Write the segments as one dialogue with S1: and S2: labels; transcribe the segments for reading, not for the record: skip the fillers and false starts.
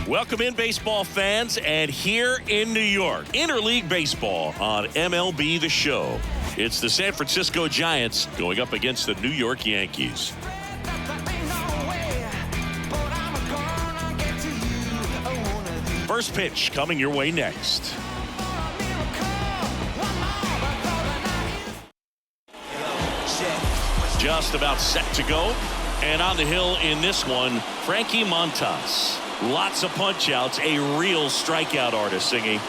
S1: Welcome in, baseball fans, and here in New York, interleague baseball on MLB The Show. It's the San Francisco Giants going up against the New York Yankees. First pitch coming your way next. Just about set to go. And on the hill in this one, Frankie Montas. Lots of punch outs, a real strikeout artist singing.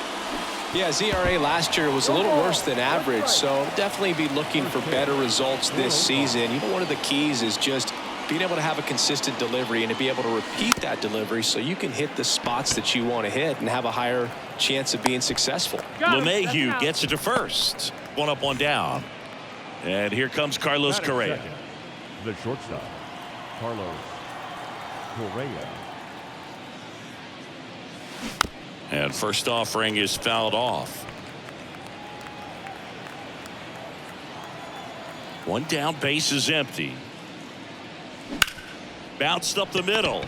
S2: Yeah, ZRA last year was a little worse than average, so definitely be looking for better results this season. You know, one of the keys is just being able to have a consistent delivery and to be able to repeat that delivery so you can hit the spots that you want to hit and have a higher chance of being successful.
S1: LeMahieu gets it to first. One up, one down. And here comes Carlos Correa.
S3: The shortstop, Carlos Correa.
S1: And first offering is fouled off. One down, base is empty. Bounced up the middle.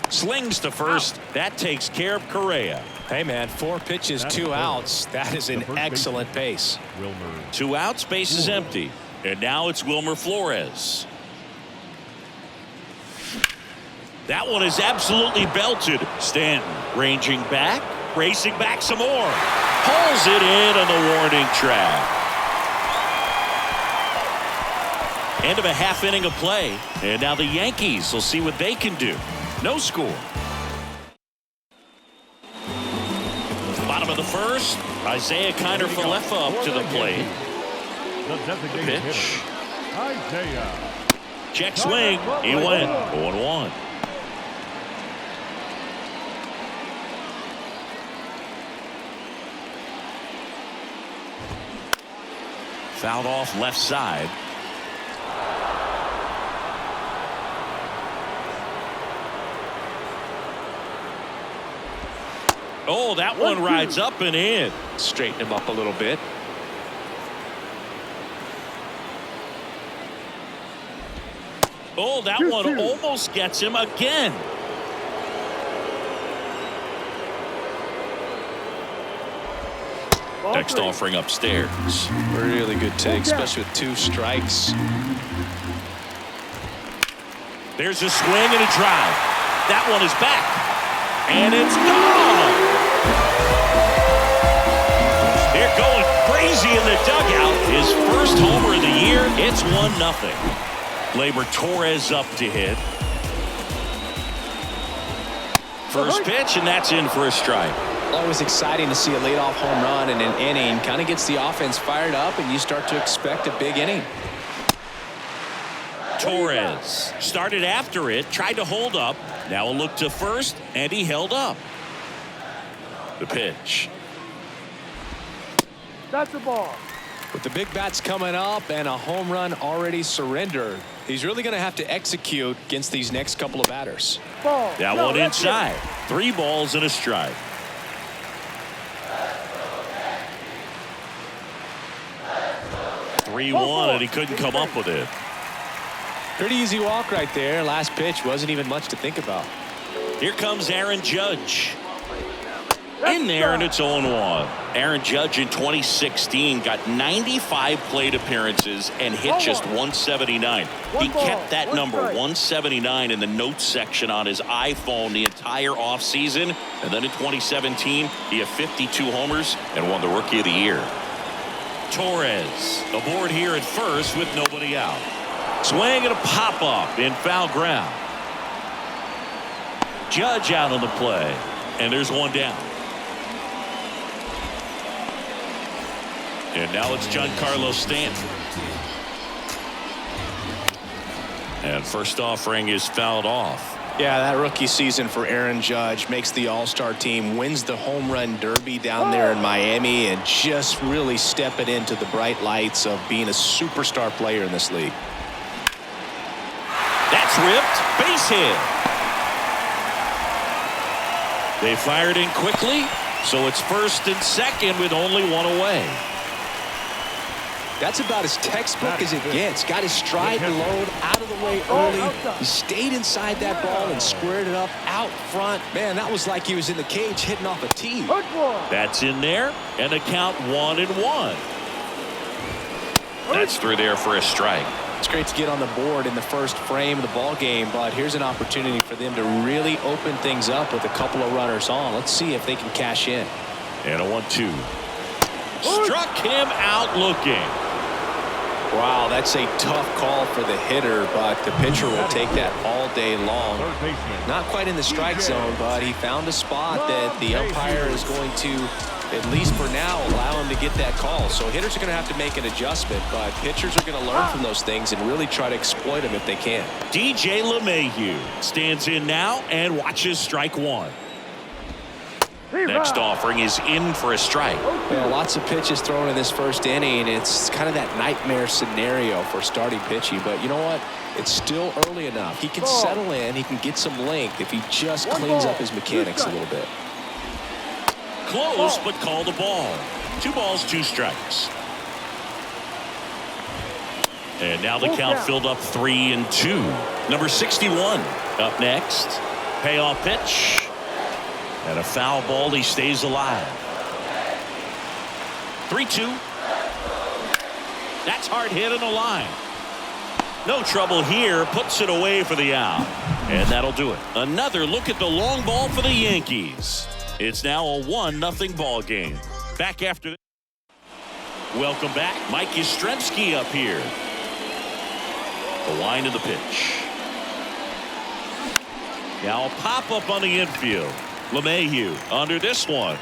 S1: Slings to first. That takes care of Correa.
S2: Hey, man, 4 pitches, 2 outs. That is an excellent pace.
S1: 2 outs, base is empty. And now it's Wilmer Flores. That one is absolutely belted. Stanton ranging back, racing back some more. Pulls it in on the warning track. End of a half inning of play. And now the Yankees will see what they can do. No score. Bottom of the first. Isaiah Kiner-Falefa up to the plate. The pitch. Check swing. He went 0-1. Fouled off left side. Oh, that one rides up and in.
S2: Straighten him up a little bit.
S1: Oh, that one almost gets him again. Next offering upstairs.
S2: Really good take, especially with 2 strikes.
S1: There's a swing and a drive. That one is back. And it's gone. They're going crazy in the dugout. His first homer of the year. It's 1-0. Gleyber Torres up to hit. First pitch, and that's in for a strike.
S2: Always exciting to see a leadoff home run in an inning. Kind of gets the offense fired up, and you start to expect a big inning.
S1: Torres started after it, tried to hold up. Now a look to first, and he held up. The pitch.
S4: That's a ball.
S2: With the big bats coming up and a home run already surrendered, he's really going to have to execute against these next couple of batters.
S4: Ball.
S1: That one inside. 3 balls and a strike. And he couldn't come up with it.
S2: Pretty easy walk right there. Last pitch wasn't even much to think about.
S1: Here comes Aaron Judge. In there, and it's 0-1. Aaron Judge in 2016 got 95 plate appearances and hit just 179. He kept that number 179 in the notes section on his iPhone the entire offseason. And then in 2017, he had 52 homers and won the Rookie of the Year. Torres aboard here at first with nobody out. Swing and a pop-up in foul ground. Judge out on the play, and there's one down. And now it's Giancarlo Stanton. And first offering is fouled off.
S2: Yeah, that rookie season for Aaron Judge makes the All-Star team, wins the home run derby down there in Miami, and just really stepping into the bright lights of being a superstar player in this league.
S1: That's ripped. Base hit. They fired in quickly, so it's first and second with only one away.
S2: That's about as textbook as it gets. Got his stride and load out of the way early. He stayed inside that ball and squared it up out front. Man, that was like he was in the cage hitting off a tee.
S1: That's in there, and the count 1-1. That's through there for a strike.
S2: It's great to get on the board in the first frame of the ball game, but here's an opportunity for them to really open things up with a couple of runners on. Let's see if they can cash in.
S1: And a 1-2. Struck him out looking.
S2: Wow, that's a tough call for the hitter, but the pitcher will take that all day long. Not quite in the strike zone, but he found a spot that the umpire is going to, at least for now, allow him to get that call. So hitters are going to have to make an adjustment, but pitchers are going to learn from those things and really try to exploit them if they can.
S1: DJ LeMahieu stands in now and watches strike one. Next offering is in for a strike.
S2: Well, lots of pitches thrown in this first inning. It's kind of that nightmare scenario for starting pitching, but you know what? It's still early enough. He can settle in. He can get some length if he just cleans up his mechanics a little bit.
S1: Close, but called a ball. 2 balls, 2 strikes. And now the count filled up 3-2. Number 61 up next. Payoff pitch. And a foul ball. He stays alive. 3-2. That's hard hit on the line. No trouble here. Puts it away for the out. And that'll do it. Another look at the long ball for the Yankees. It's now a 1-0 ball game. Back after this. Welcome back. Mike Yastrzemski up here. The line of the pitch. Now a pop-up on the infield. LeMahieu under this one.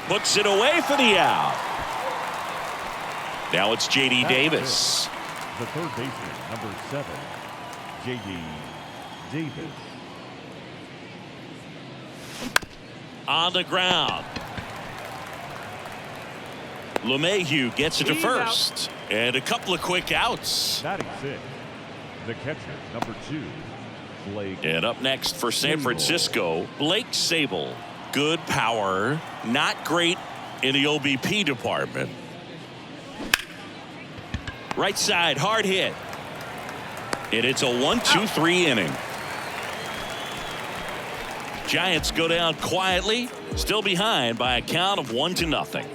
S1: Puts it away for the out. Now it's J.D. Davis.
S3: The third baseman, number 7, J.D. Davis.
S1: On the ground. LeMahieu gets it to first. And a couple of quick outs.
S3: 96. The catcher, number 2, Blake.
S1: And up next for San Francisco, Blake Sabol. Good power, not great in the OBP department. Right side, hard hit. And it's a 1-2-3 inning. Giants go down quietly, still behind by a count of 1-0.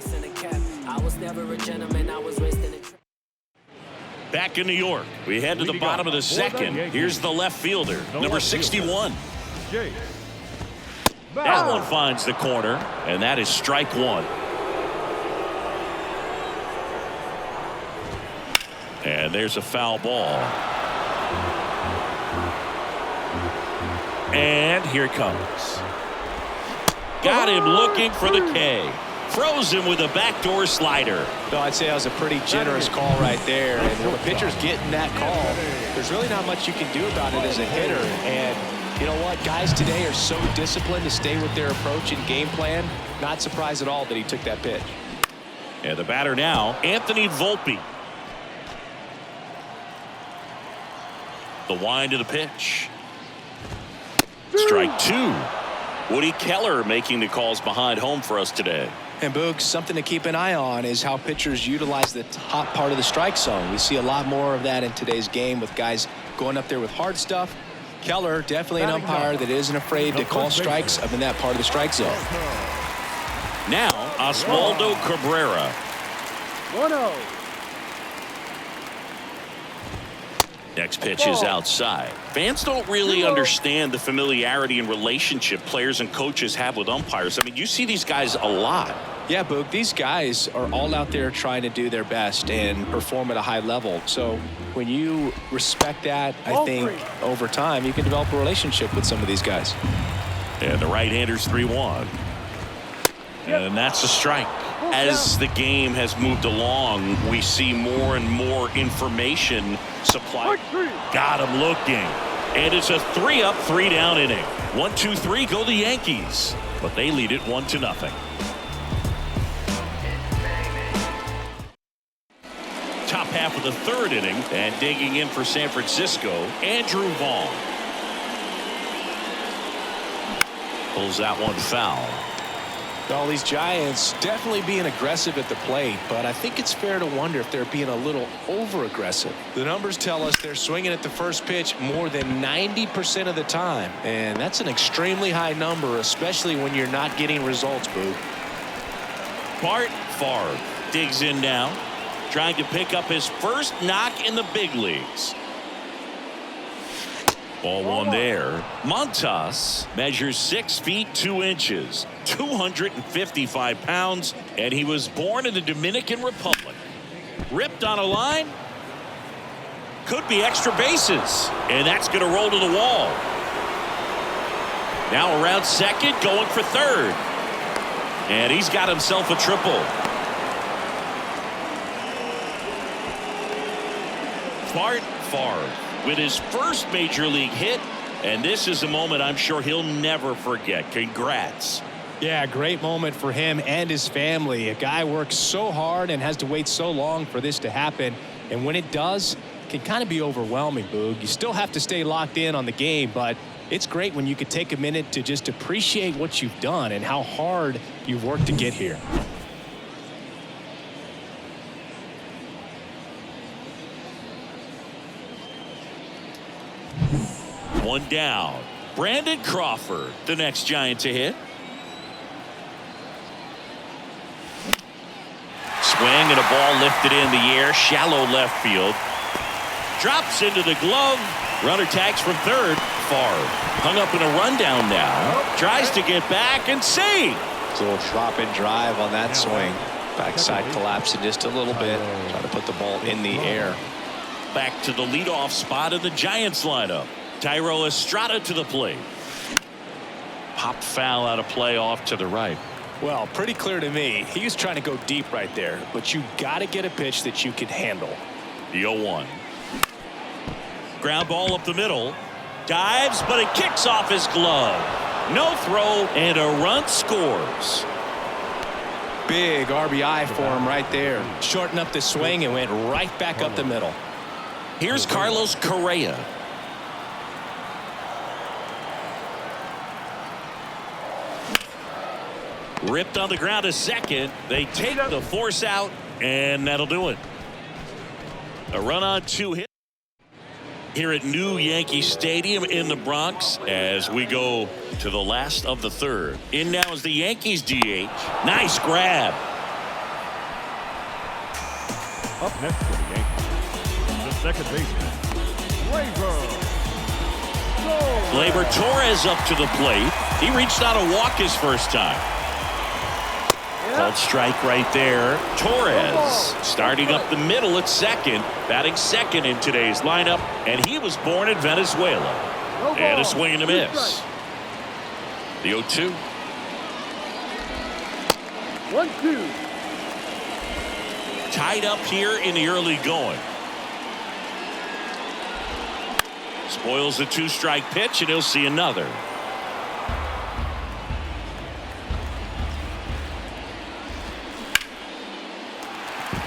S1: Back in New York, we head to the bottom of the second. Here's the left fielder, number 61. That one finds the corner, and that is strike one. And there's a foul ball. And here it comes. Got him looking for the K. Froze him with a backdoor slider.
S2: No, I'd say that was a pretty generous call right there. And when the pitcher's getting that call, there's really not much you can do about it as a hitter. And you know what? Guys today are so disciplined to stay with their approach and game plan. Not surprised at all that he took that pitch.
S1: And the batter now, Anthony Volpe. The wind of the pitch. Strike 2. Woody Keller making the calls behind home for us today.
S2: And Boog, something to keep an eye on is how pitchers utilize the top part of the strike zone. We see a lot more of that in today's game with guys going up there with hard stuff. Keller, definitely an umpire that isn't afraid to call strikes up in that part of the strike zone.
S1: Now, Oswaldo Cabrera.
S4: 1-0.
S1: Next pitch is outside. Fans don't really understand the familiarity and relationship players and coaches have with umpires. I mean, you see these guys a lot.
S2: Yeah, Boog, these guys are all out there trying to do their best and perform at a high level. So when you respect that, I think over time you can develop a relationship with some of these guys.
S1: And the right-hander's 3-1. And that's a strike. As the game has moved along, we see more and more information supplied. Got him looking. And it's a 3-up, 3-down inning. 1-2-3 go the Yankees. But they lead it 1-0. Top half of the third inning, and digging in for San Francisco, Andrew Vaughn. Pulls that one foul.
S2: All these Giants definitely being aggressive at the plate, but I think it's fair to wonder if they're being a little over-aggressive. The numbers tell us they're swinging at the first pitch more than 90% of the time, and that's an extremely high number, especially when you're not getting results, Boo.
S1: Bart Favre digs in now, trying to pick up his first knock in the big leagues. Ball one there. Montas measures 6 feet 2 inches, 255 pounds, and he was born in the Dominican Republic. Ripped on a line. Could be extra bases, and that's going to roll to the wall. Now around second, going for third. And he's got himself a triple. Bart Favre with his first major league hit, and this is a moment I'm sure he'll never forget. Congrats.
S4: Yeah, great moment for him and his family. A guy works so hard and has to wait so long for this to happen, and when it does, it can kind of be overwhelming, Boog. You still have to stay locked in on the game, but it's great when you could take a minute to just appreciate what you've done and how hard you've worked to get here.
S1: One down. Brandon Crawford, the next Giant to hit. Swing and a ball lifted in the air, shallow left field. Drops into the glove. Runner tags from third. Favre hung up in a rundown now. Tries to get back and see.
S2: It's a little drop and drive on that swing. Backside collapsing just a little bit. Trying to put the ball in the air.
S1: Back to the leadoff spot of the Giants lineup. Tyro Estrada to the plate. Pop foul out of play off to the right.
S4: Well, pretty clear to me. He was trying to go deep right there, but you got to get a pitch that you can handle.
S1: The 0-1. Ground ball up the middle. Dives, but it kicks off his glove. No throw, and a run scores.
S4: Big RBI for him right there. Shortened up the swing and went right back up the middle.
S1: Here's Carlos Correa. Ripped on the ground to second. They take the force out, and that'll do it. A run on 2 hits here at New Yankee Stadium in the Bronx as we go to the last of the third. In now is the Yankees DH. Nice grab.
S3: Up next for the Yankees, the second baseman,
S1: Gleyber Torres up to the plate. He reached out a walk his first time. Called strike right there. Torres starting up the middle at second, batting second in today's lineup, and he was born in Venezuela. And a swing and a miss. The 0-2.
S5: 1-2.
S1: Tied up here in the early going. Spoils the 2-strike pitch, and he'll see another.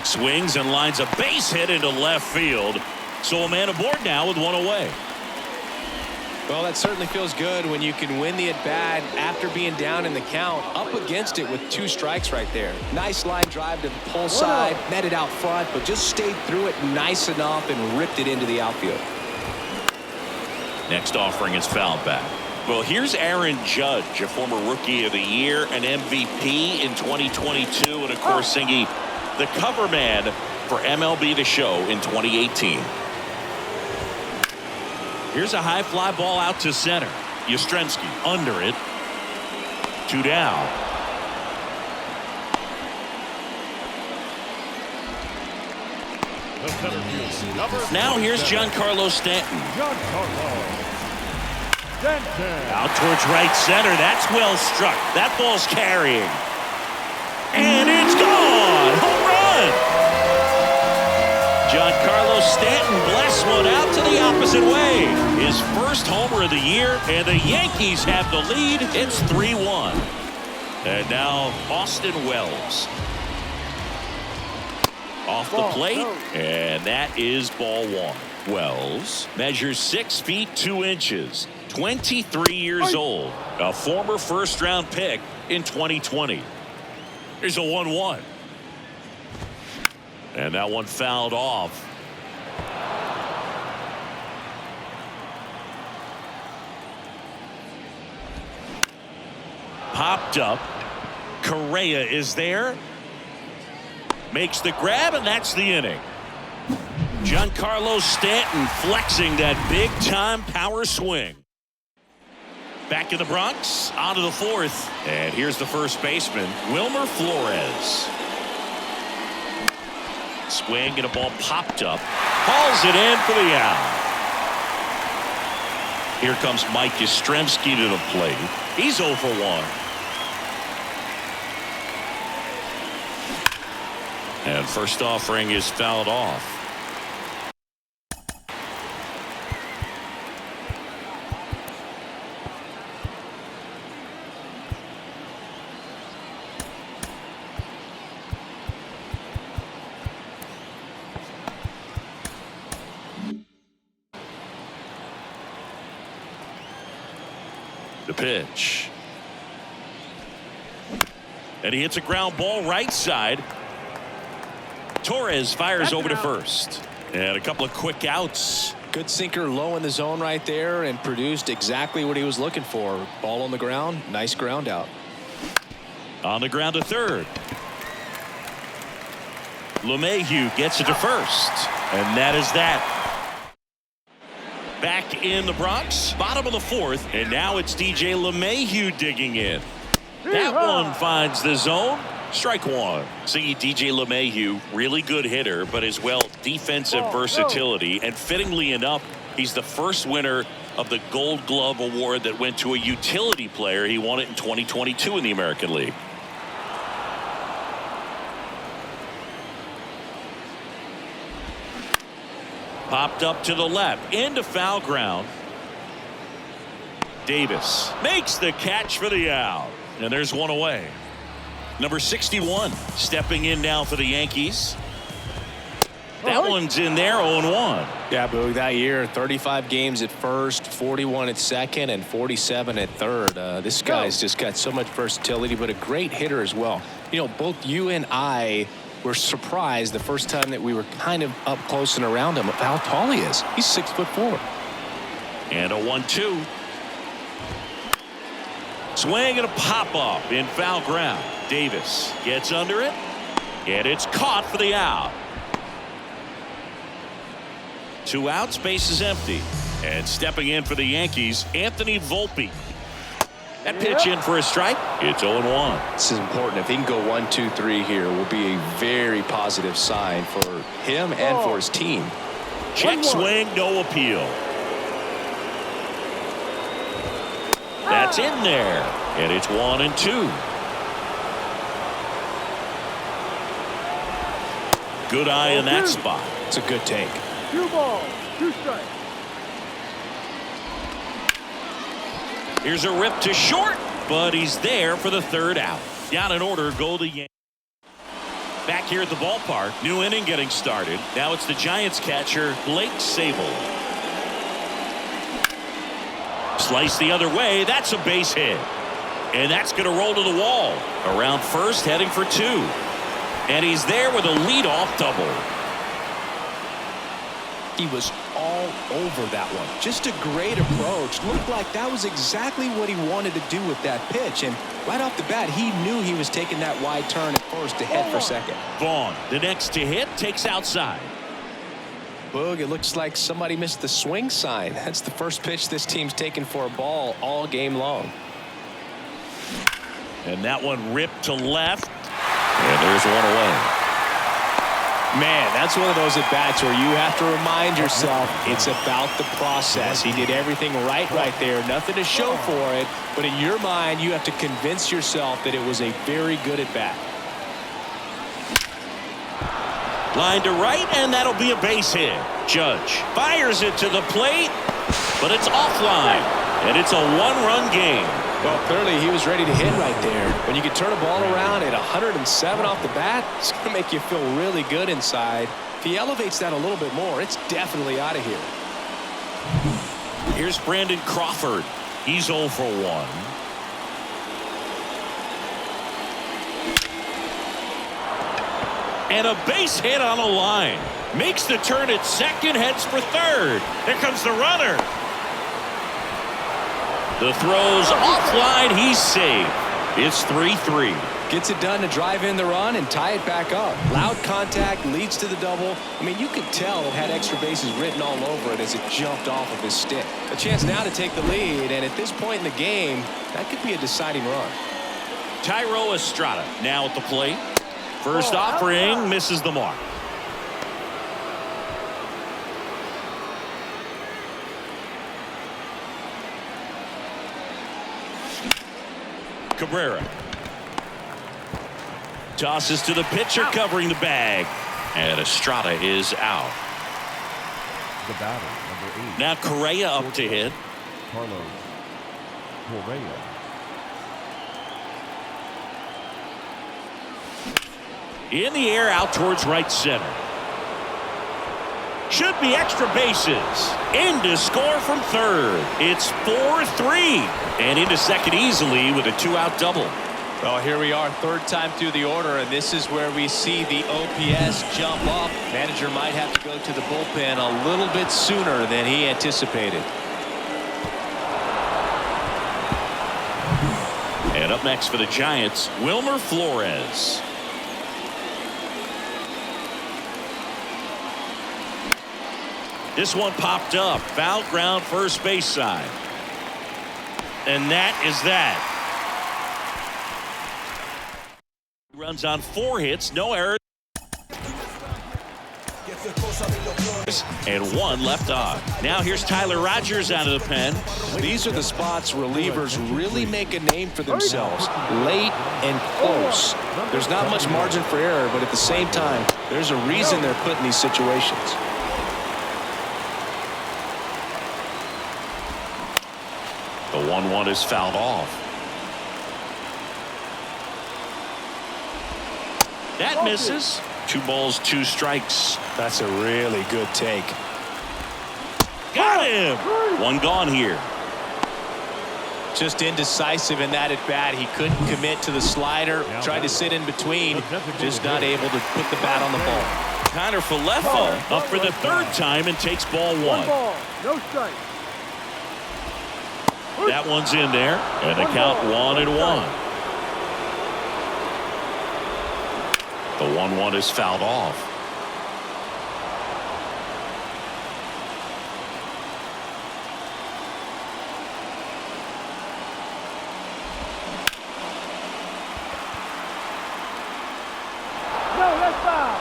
S1: Swings and lines a base hit into left field. So a man aboard now with one away.
S4: Well, that certainly feels good when you can win the at-bat after being down in the count, up against it with 2 strikes right there. Nice line drive to the pull side, met it out front, but just stayed through it nice enough and ripped it into the outfield.
S1: Next offering is fouled back. Well, here's Aaron Judge, a former Rookie of the Year, an MVP in 2022, and of course singing the cover man for MLB The Show in 2018. Here's a high fly ball out to center. Yastrzemski under it. 2 down. Now here's Giancarlo Stanton. Out towards right center. That's well struck. That ball's carrying. And it's gone. Home run. Giancarlo Stanton blasts one out to the opposite way. His first homer of the year, and the Yankees have the lead. It's 3-1. And now Austin Wells. Off the plate, and that is ball 1. Wells measures 6 feet 2 inches, 23 years old, a former first-round pick in 2020. Here's a 1-1. And that one fouled off. Popped up. Correa is there. Makes the grab, and that's the inning. Giancarlo Stanton flexing that big-time power swing. Back in the Bronx, on to the fourth. And here's the first baseman, Wilmer Flores. Swing and a ball popped up. Hauls it in for the out. Here comes Mike Yastrzemski to the plate. He's 0 for 1. And first offering is fouled off. The pitch. And he hits a ground ball right side. Torres fires over to first. And a couple of quick outs.
S2: Good sinker low in the zone right there and produced exactly what he was looking for. Ball on the ground. Nice ground out.
S1: On the ground to third. LeMahieu gets it to first. And that is that. Back in the Bronx, bottom of the fourth, and now it's DJ LeMahieu digging in. That one finds the zone. Strike one. See, DJ LeMahieu, really good hitter, but as well defensive versatility. And fittingly enough, he's the first winner of the Gold Glove Award that went to a utility player. He won it in 2022 in the American League. Popped up to the left into foul ground. Davis makes the catch for the out, and there's one away. Number 61 stepping in now for the Yankees. That one's in there. 0-1.
S2: Yeah, Boog, that year 35 games at first, 41 at second, and 47 at third. This guy's just got so much versatility, but a great hitter as well. You know, both you and I were surprised the first time that we were kind of up close and around him of how tall he is. He's 6'4".
S1: And a 1-2. Swing and a pop up in foul ground. Davis gets under it, and it's caught for the out. 2 outs, base is empty. And stepping in for the Yankees, Anthony Volpe. That pitch in for a strike. It's 0-1.
S2: This is important. If he can go 1, 2, 3 here, will be a very positive sign for him and for his team.
S1: Check swing, no appeal. That's in there, and it's 1-2. Good eye in that spot.
S2: It's a good take.
S5: 2 balls, 2 strikes.
S1: Here's a rip to short, but he's there for the third out. Down in order go the Yankees. Back here at the ballpark, new inning getting started. Now it's the Giants catcher Blake Sabol. Slice the other way. That's a base hit, and that's going to roll to the wall. Around first, heading for 2, and he's there with a leadoff double.
S2: He was all over that one. Just a great approach. Looked like that was exactly what he wanted to do with that pitch. And right off the bat, he knew he was taking that wide turn at first to head for second.
S1: Vaughn, the next to hit, takes outside.
S2: Boog, it looks like somebody missed the swing sign. That's the first pitch this team's taken for a ball all game long.
S1: And that one ripped to left. And there's one away.
S4: Man, that's one of those at-bats where you have to remind yourself it's about the process. He did everything right there. Nothing to show for it. But in your mind, you have to convince yourself that it was a very good at-bat.
S1: Line to right, and that'll be a base hit. Judge fires it to the plate, but it's offline. And it's a 1-run game.
S2: Well, clearly he was ready to hit right there. When you can turn a ball around at 107 off the bat, it's going to make you feel really good inside. If he elevates that a little bit more, it's definitely out of here.
S1: Here's Brandon Crawford. He's 0 for 1. And a base hit on a line. Makes the turn at second, heads for third. Here comes the runner. The throw's offline. He's safe. It's 3-3.
S2: Gets it done to drive in the run and tie it back up. Loud contact leads to the double. I mean, you could tell it had extra bases written all over it as it jumped off of his stick. A chance now to take the lead, and at this point in the game, that could be a deciding run.
S1: Thairo Estrada now at the plate. First offering misses the mark. Cabrera tosses to the pitcher, covering the bag, and Estrada is out.
S3: The batter, number 8.
S1: Now Correa up to hit.
S3: Carlos Correa.
S1: In the air, out towards right center. Should be extra bases. In to score from third. It's 4-3. And into second easily with a 2-out double.
S4: Well, here we are, third time through the order, and this is where we see the OPS jump up. Manager might have to go to the bullpen a little bit sooner than he anticipated.
S1: And up next for the Giants, Wilmer Flores. This one popped up. Foul ground, first base side. And that is that. Runs on 4 hits, no errors. And 1 left on. Now here's Tyler Rogers out of the pen.
S2: These are the spots relievers really make a name for themselves. Late and close. There's not much margin for error, but at the same time, there's a reason they're put in these situations.
S1: The 1-1 is fouled off. That misses. 2 balls, 2 strikes.
S2: That's a really good take.
S1: Got him. 1 gone here.
S4: Just indecisive in that at bat. He couldn't commit to the slider. Tried to sit in between. Just not able to put the bat on the ball.
S1: Connor Falefa up for the 3rd time and takes ball 1.
S5: 1 ball, no strike.
S1: That one's in there, and the count 1-1. The 1-1 is fouled off.
S5: No, that's foul.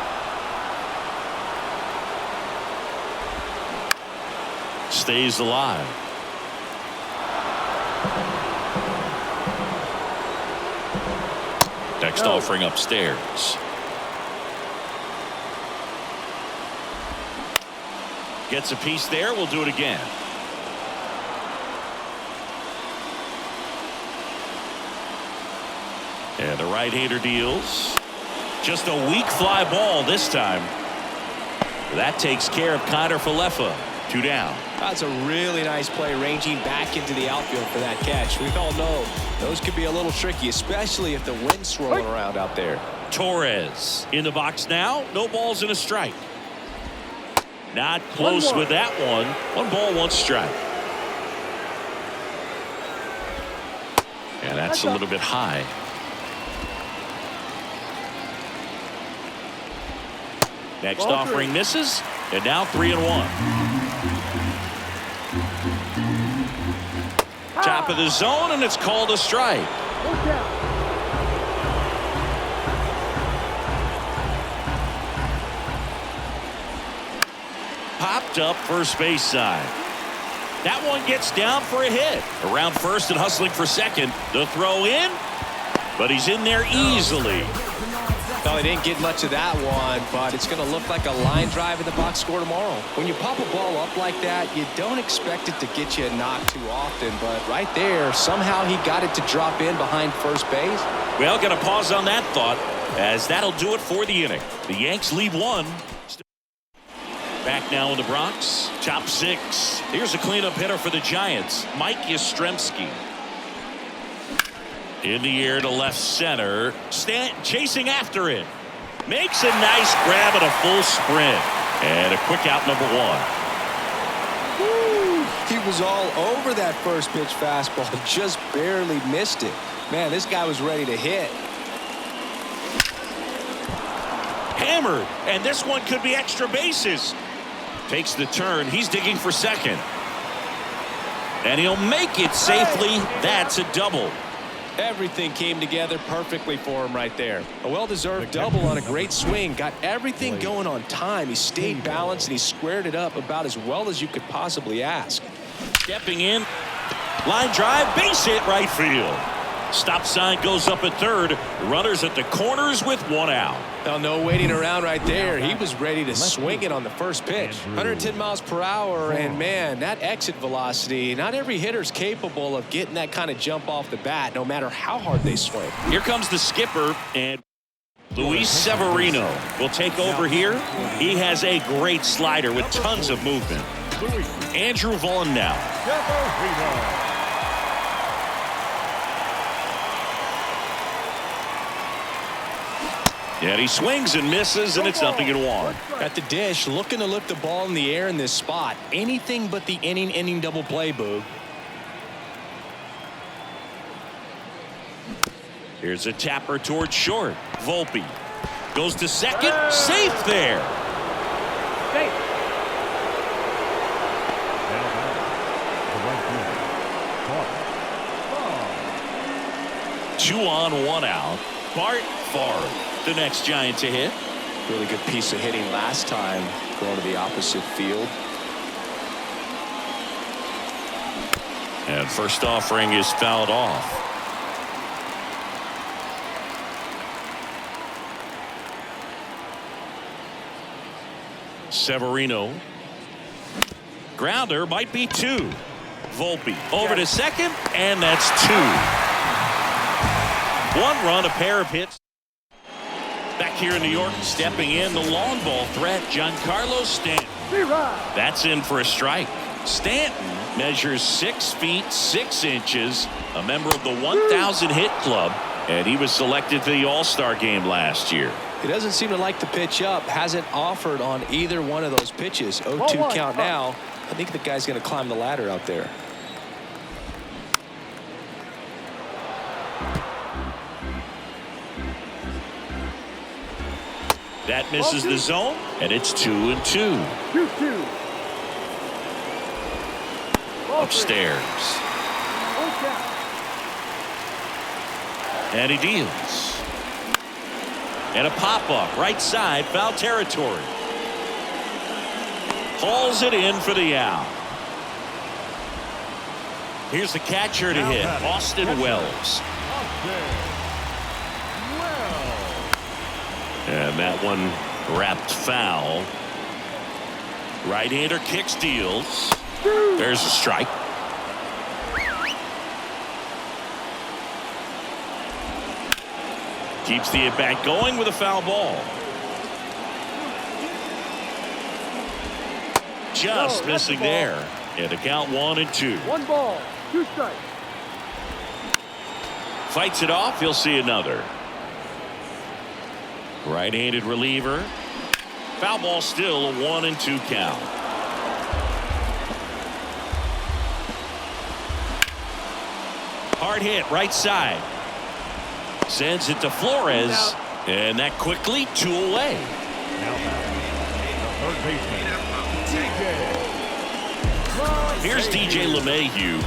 S1: Stays alive. Next offering upstairs. Gets a piece there. We'll do it again. And the right-hander deals. Just a weak fly ball this time. That takes care of Connor Falefa. 2 down.
S2: That's a really nice play, ranging back into the outfield for that catch. We all know those could be a little tricky, especially if the wind's swirling around out there.
S1: Torres in the box now. No balls and a strike. Not close with that one. 1 ball, 1 strike. And that's a little bit high. Next offering misses. And now 3-1. Top of the zone, and it's called a strike. Popped up first base side. That one gets down for a hit. Around first and hustling for second. The throw in, but he's in there easily.
S2: Well, he didn't get much of that one, but it's going to look like a line drive in the box score tomorrow. When you pop a ball up like that, you don't expect it to get you a knock too often, but right there, somehow he got it to drop in behind first base.
S1: Well, going to pause on that thought, as that'll do it for the inning. The Yanks lead 1. Back now in the Bronx. Top 6. Here's a cleanup hitter for the Giants, Mike Yastrzemski. In the air to left center. Stanton chasing after it. Makes a nice grab at a full sprint. And a quick out, number 1.
S2: Woo! He was all over that first pitch fastball. Just barely missed it. Man, this guy was ready to hit.
S1: Hammered. And this one could be extra bases. Takes the turn. He's digging for second. And he'll make it safely. That's a double.
S2: Everything came together perfectly for him right there. A well-deserved double on a great swing. Got everything going on time. He stayed balanced and he squared it up about as well as you could possibly ask.
S1: Stepping in. Line drive. Base hit right field. Stop sign goes up at third. Runners at the corners with 1 out.
S2: Now, no waiting around right there. He was ready to swing it on the first pitch. 110 miles per hour, and man, that exit velocity, not every hitter's capable of getting that kind of jump off the bat, no matter how hard they swing.
S1: Here comes the skipper, and Luis Severino will take over here. He has a great slider with tons of movement. Andrew Vaughn now. And he swings and misses, and it's 0-1.
S2: At the dish, looking to lift the ball in the air in this spot. Anything but the inning double play, Boog.
S1: Here's a tapper towards short. Volpe goes to second. Safe there.
S5: Safe.
S1: 2 on, 1 out. Bart Favre, the next Giant to hit.
S2: Really good piece of hitting last time, going to the opposite field.
S1: And first offering is fouled off. Severino. Grounder might be 2. Volpe over to second, and that's 2. 1 run, a pair of hits. Back here in New York, stepping in, the long ball threat, Giancarlo Stanton. That's in for a strike. Stanton measures 6 feet 6 inches, a member of the 1,000 hit club, and he was selected to the All-Star game last year.
S2: He doesn't seem to like the pitch up. Hasn't offered on either one of those pitches. 0-2 count now. I think the guy's going to climb the ladder out there.
S1: That misses the zone, and it's 2-2.
S5: 2-2.
S1: Upstairs. And he deals. And a pop-up right side, foul territory. Hauls it in for the out. Here's the catcher to hit, Austin Wells. And that one wrapped foul. Right-hander kicks, deals. There's a strike. Keeps the at-bat going with a foul ball. Just missing there. And the count 1-2.
S5: 1 ball, 2 strikes.
S1: Fights it off. You'll see another. Right-handed reliever. Foul ball, still a 1-2 count. Hard hit right side. Sends it to Flores. And that quickly 2 away. Here's DJ LeMahieu.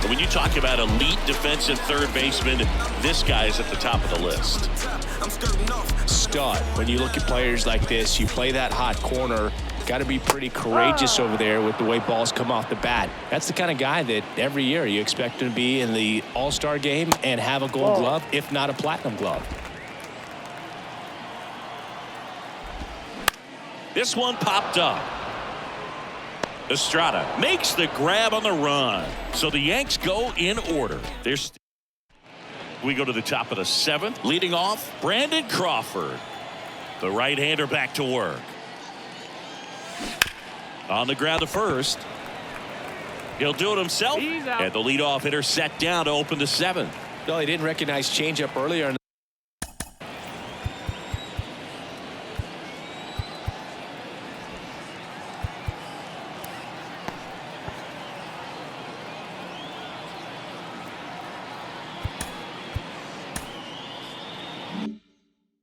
S1: When you talk about elite defensive third baseman, this guy's at the top of the list.
S2: Stud. When you look at players like this, you play that hot corner. Got to be pretty courageous over there with the way balls come off the bat. That's the kind of guy that every year you expect him to be in the All-Star game and have a gold glove, if not a platinum glove.
S1: This one popped up. Estrada makes the grab on the run. So the Yanks go in order. We go to the top of the 7th. Leading off, Brandon Crawford. The right-hander back to work. On the ground to first. He'll do it himself.
S5: He's out.
S1: And the leadoff hitter set down to open the 7th.
S2: No, he didn't recognize changeup earlier.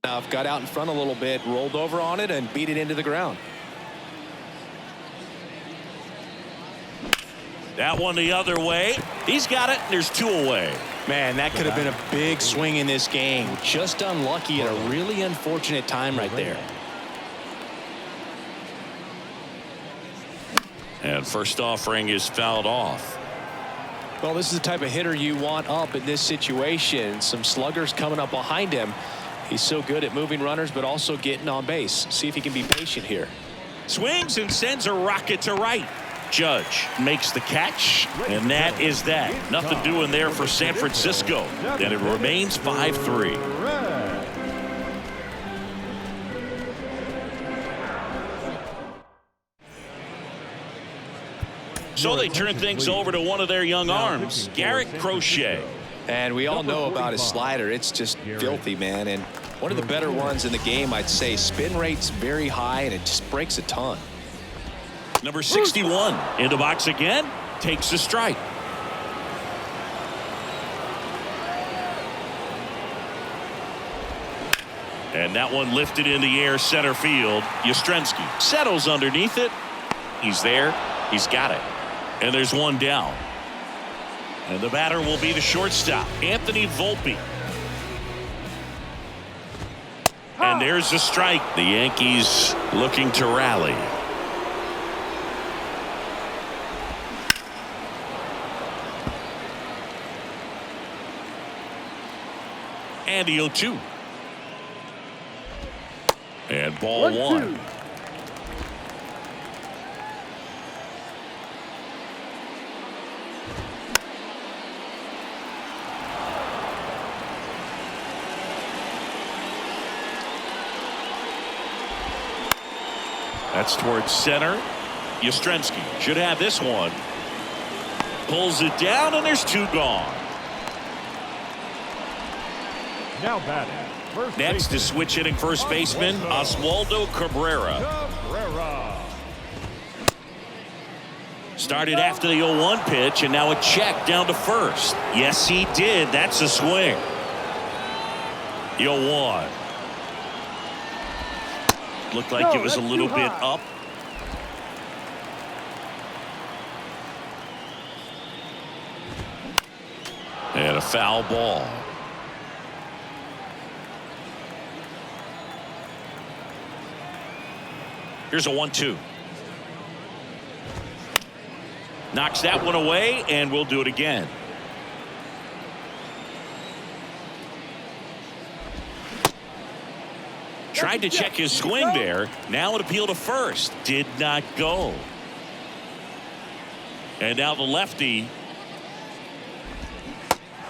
S2: Now, got out in front a little bit, rolled over on it, and beat it into the ground.
S1: That one the other way. He's got it. And there's 2 away.
S4: Man, that could have been a big swing in this game. Just unlucky at a really unfortunate time right there.
S1: And first offering is fouled off.
S2: Well, this is the type of hitter you want up in this situation. Some sluggers coming up behind him. He's so good at moving runners, but also getting on base. See if he can be patient here.
S1: Swings and sends a rocket to right. Judge makes the catch, and that is that. Nothing doing there for San Francisco. And it remains 5-3. So they turn things over to one of their young arms, Garrett Crochet.
S2: And we all know about his slider. It's just filthy, man. And one of the better ones in the game, I'd say. Spin rate's very high, and it just breaks a ton.
S1: Number 61 in the box again, takes a strike. And that one lifted in the air center field. Yastrzemski settles underneath it. He's there. He's got it. And there's one down. And the batter will be the shortstop, Anthony Volpe. And there's the strike. The Yankees looking to rally. And the 0-2. And ball 1. That's towards center. Yastrzemski should have this one. Pulls it down, and there's 2 gone.
S3: Now batting. First
S1: Next
S3: baseman,
S1: is switch hitting first baseman Oswaldo Cabrera. Started after the 0-1 pitch, and now a check down to first. Yes, he did. That's a swing. The 0-1. Looked like it was a little bit up. And a foul ball. Here's a 1-2. Knocks that one away, and we'll do it again. Tried to check his swing there. Now an appeal to first. Did not go. And now the lefty.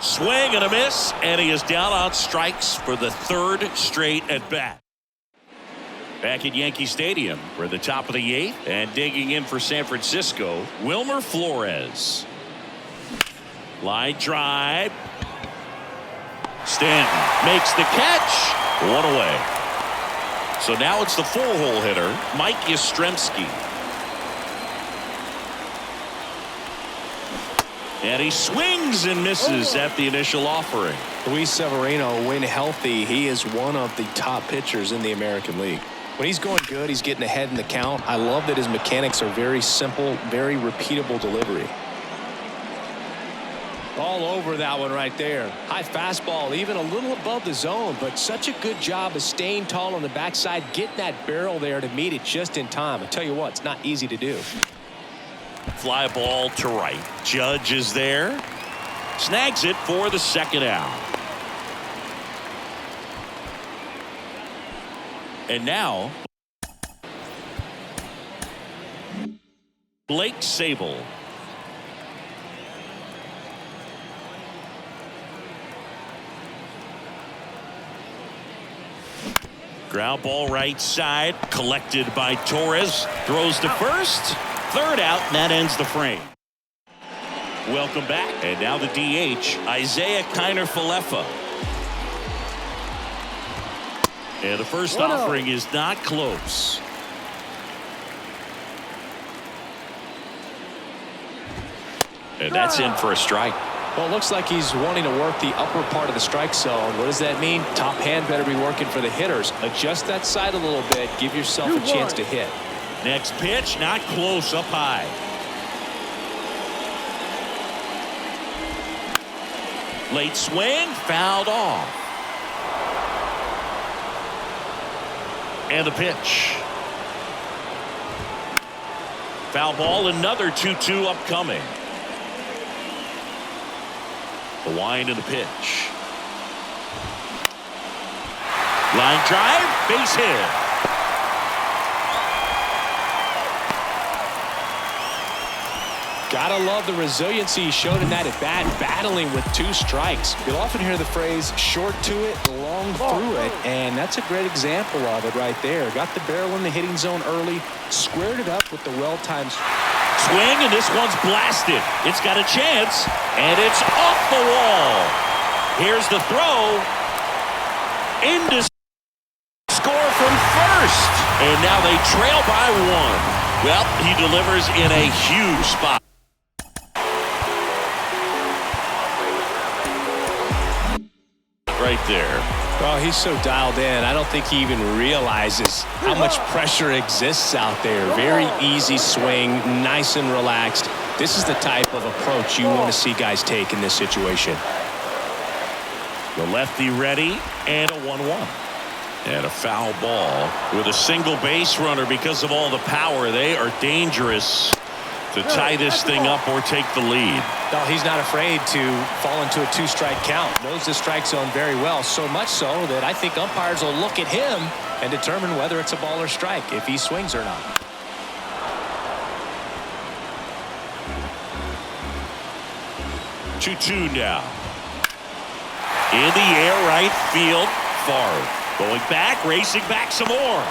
S1: Swing and a miss, and he is down on strikes for the 3rd straight at bat. Back at Yankee Stadium, we're at the top of the 8th, and digging in for San Francisco, Wilmer Flores. Line drive. Stanton makes the catch. 1 away. So now it's the 4-hole hitter, Mike Yastrzemski. And he swings and misses at the initial offering.
S2: Luis Severino, when healthy, he is one of the top pitchers in the American League. When he's going good, he's getting ahead in the count. I love that his mechanics are very simple, very repeatable delivery. All over that one right there. High fastball, even a little above the zone, but such a good job of staying tall on the backside, getting that barrel there to meet it just in time. I tell you what, it's not easy to do.
S1: Fly ball to right. Judge is there. Snags it for the 2nd out. And now Blake Sable. Ground ball right side, collected by Torres. Throws to first. Third out, and that ends the frame. Welcome back. And now the DH, Isaiah Kiner-Falefa. And the first offering is not close. And that's in for a strike.
S2: Well, it looks like he's wanting to work the upper part of the strike zone. What does that mean? Top hand better be working for the hitters. Adjust that side a little bit. Give yourself a chance to hit.
S1: Next pitch, not close, up high. Late swing, fouled off. And the pitch. Foul ball, another 2-2 upcoming. The wind and the pitch. Line drive, base hit.
S2: Gotta love the resiliency he showed in that at bat, battling with 2 strikes. You'll often hear the phrase short to it, long through it, and that's a great example of it right there. Got the barrel in the hitting zone early, squared it up with the well-timed
S1: swing, and this one's blasted. It's got a chance, and it's off the wall. Here's the throw. Into score from first, and now they trail by 1. Well, he delivers in a huge spot. Right there.
S4: Well, he's so dialed in. I don't think he even realizes how much pressure exists out there. Very easy swing, nice and relaxed. This is the type of approach you want to see guys take in this situation.
S1: The lefty ready, and a 1-1. And a foul ball with a single base runner. Because of all the power, they are dangerous to tie this thing up or take the lead.
S4: No, he's not afraid to fall into a 2-strike count. Knows the strike zone very well, so much so that I think umpires will look at him and determine whether it's a ball or strike, if he swings or not.
S1: Two now. In the air, right field, Favre. Going back, racing back some more.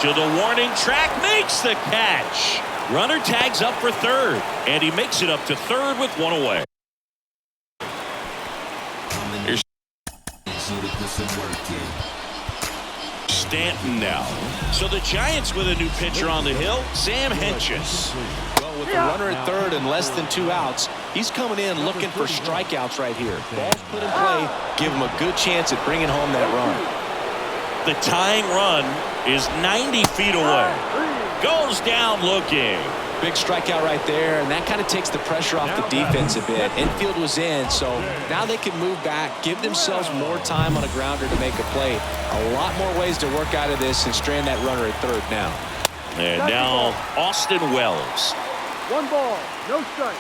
S1: To the warning track, makes the catch. Runner tags up for third, and he makes it up to third with 1 away. Here's Stanton now. So the Giants with a new pitcher on the hill, Sam Hentges.
S2: Well, with the runner at third and less than 2 outs, he's coming in looking for strikeouts right here. Balls put in play, give him a good chance at bringing home that run.
S1: The tying run is 90 feet away. Goes down looking.
S2: Big strikeout right there, and that kind of takes the pressure off the defense a bit. Infield was in, so now they can move back, give themselves more time on a grounder to make a play. A lot more ways to work out of this and strand that runner at third now.
S1: And now Austin Wells.
S5: 1 ball, no strike.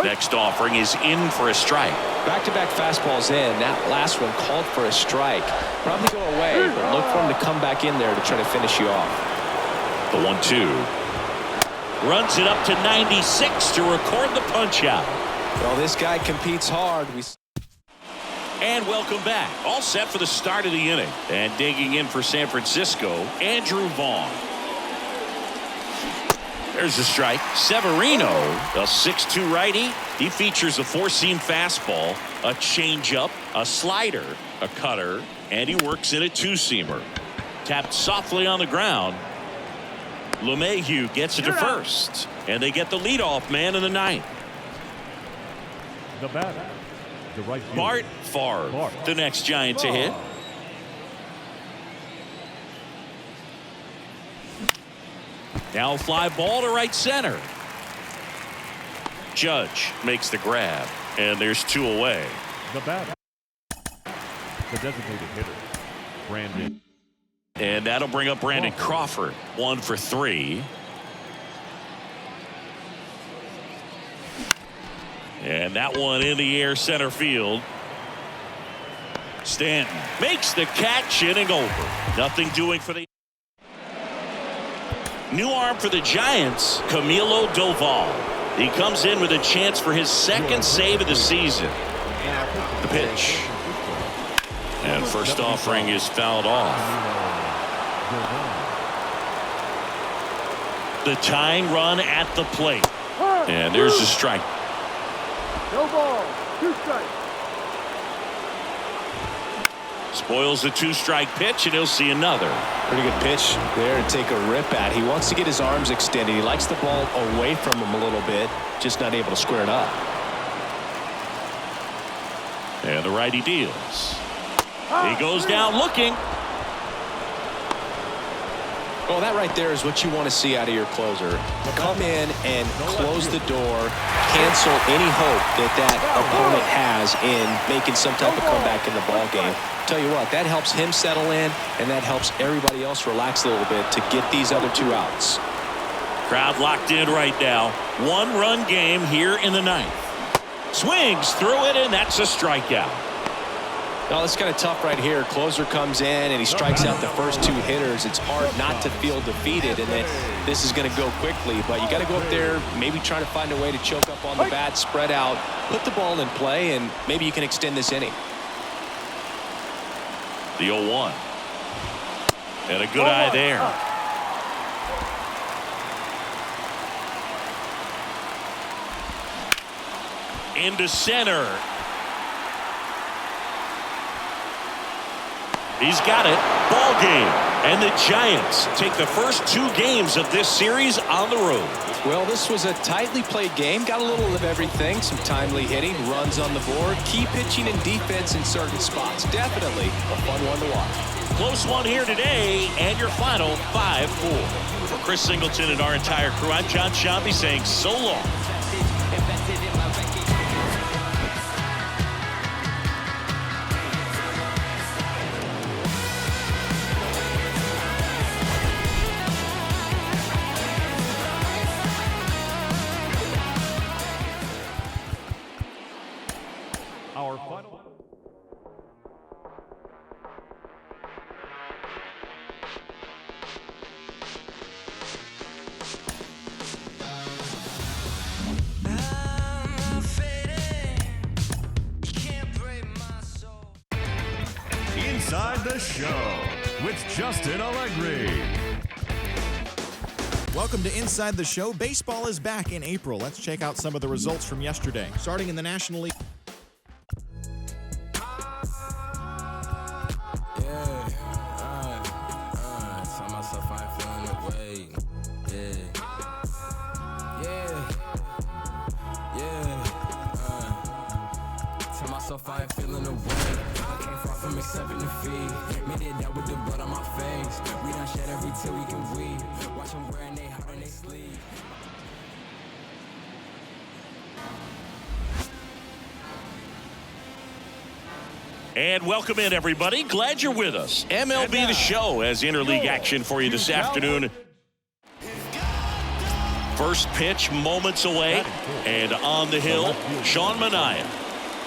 S1: Next offering is in for a strike.
S2: Back-to-back fastballs in. That last one called for a strike. Probably go away, but look for him to come back in there to try to finish you off.
S1: The 1-2. Runs it up to 96 to record the punch out.
S2: Well, this guy competes hard.
S1: And welcome back. All set for the start of the inning. And digging in for San Francisco, Andrew Vaughn. There's a strike. Severino, a 6'2 righty. He features a 4-seam fastball, a changeup, a slider, a cutter, and he works in a 2-seamer. Tapped softly on the ground. LeMahieu gets it to first, and they get the leadoff man in the 9th.
S3: The batter, the right fielder,
S1: Bart Favre, the next Giant to hit. Now a fly ball to right center. Judge makes the grab, and there's 2 away.
S3: The batter, the designated hitter, Brandon.
S1: And that'll bring up Brandon Crawford. 1 for 3. And that one in the air center field. Stanton makes the catch, inning over. Nothing doing for the new arm for the Giants, Camilo Doval. He comes in with a chance for his 2nd save of the season. The pitch. And first offering is fouled off. The tying run at the plate. And there's the strike.
S5: No ball. 2 strikes.
S1: Spoils the 2-strike pitch, and he'll see another.
S2: Pretty good pitch there to take a rip at. He wants to get his arms extended. He likes the ball away from him a little bit, just not able to square it up.
S1: And the righty deals. He goes down looking.
S2: Well, that right there is what you want to see out of your closer. Come in and close the door, cancel any hope that opponent has in making some type of comeback in the ball game. Tell you what, that helps him settle in, and that helps everybody else relax a little bit to get these other 2 outs.
S1: Crowd locked in right now. 1-run game here in the 9th. Swings through it, and that's a strikeout.
S2: Well, it's kind of tough right here. Closer comes in and he strikes out the first 2 hitters. It's hard not to feel defeated, and then this is going to go quickly. But you got to go up there, maybe trying to find a way to choke up on the bat, spread out, put the ball in play, and maybe you can extend this inning.
S1: The 0-1. And a good eye there. Into center. He's got it. Ball game. And the Giants take the first 2 games of this series on the road.
S2: Well, this was a tightly played game. Got a little of everything. Some timely hitting, runs on the board, key pitching and defense in certain spots. Definitely a fun one to watch.
S1: Close one here today, and your final 5-4. For Chris Singleton and our entire crew, I'm John Shambi saying so long.
S3: Our final. Inside the Show with Justin Allegri.
S6: Welcome to Inside the Show. Baseball is back in April. Let's check out some of the results from yesterday. Starting in the National League.
S7: I ain't feeling the way. I came far from accepting defeat. Made it out with the blood on my face. We done shed every tear we can weep. Watch them wearing they heart and they sleep.
S1: And welcome in, everybody. Glad you're with us. MLB The Show has interleague action for you this afternoon. First pitch moments away, and on the hill, Sean Manaea.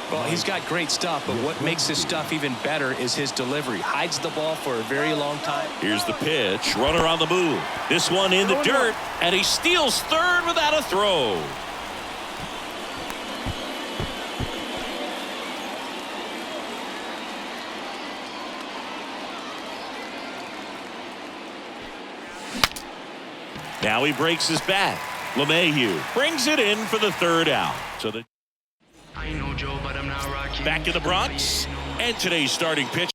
S2: Well, he's got great stuff, but what makes his stuff even better is his delivery. Hides the ball for a very long time.
S1: Here's the pitch. Runner on the move. This one in the dirt, and he steals third without a throw. Now he breaks his bat. LeMahieu brings it in for the 3rd out. So the back in the Bronx, and today's starting pitcher,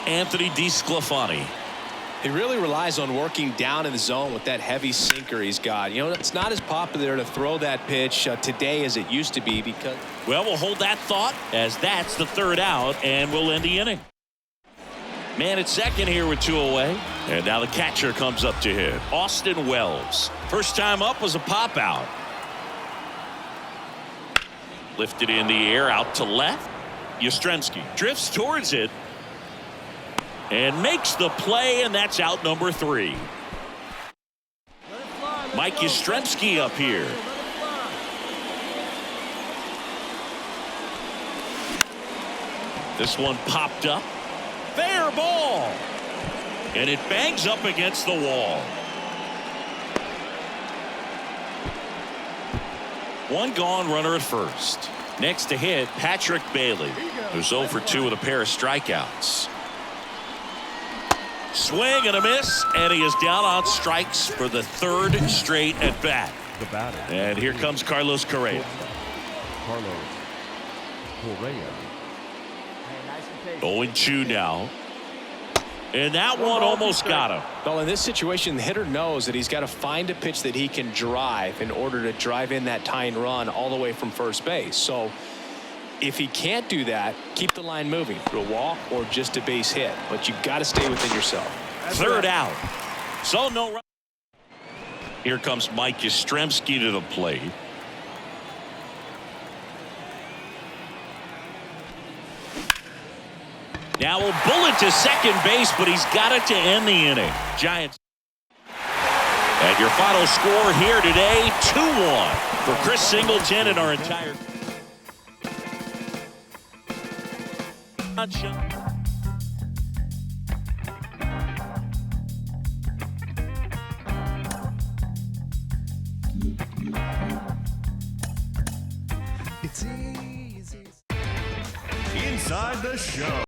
S1: Anthony DeSclafani.
S2: He really relies on working down in the zone with that heavy sinker he's got. You know, it's not as popular to throw that pitch today as it used to be because...
S1: Well, we'll hold that thought as that's the 3rd out, and we'll end the inning. Man at second here with 2 away. And now the catcher comes up to hit. Austin Wells. First time up was a pop out. Lifted in the air out to left. Yastrzemski drifts towards it and makes the play, and that's out number 3. Mike Yastrzemski up here. This one popped up. Fair ball. And it bangs up against the wall. One gone, runner at first. Next to hit, Patrick Bailey, who's 0 for 2 with a pair of strikeouts. Swing and a miss, and he is down on strikes for the 3rd straight at bat.
S3: The batter.
S1: And here comes Carlos Correa.
S3: Carlos Correa.
S1: 0-2 now. And that one almost got him.
S2: Well, in this situation, the hitter knows that he's got to find a pitch that he can drive in order to drive in that tying run all the way from first base. So if he can't do that, keep the line moving through a walk or just a base hit. But you've got to stay within yourself.
S1: 3rd out. So no run. Here comes Mike Yastrzemski to the plate. Now a bullet to second base, but he's got it to end the inning. Giants. And your final score here today, 2-1 for Chris Singleton and our entire.
S3: Inside the Show.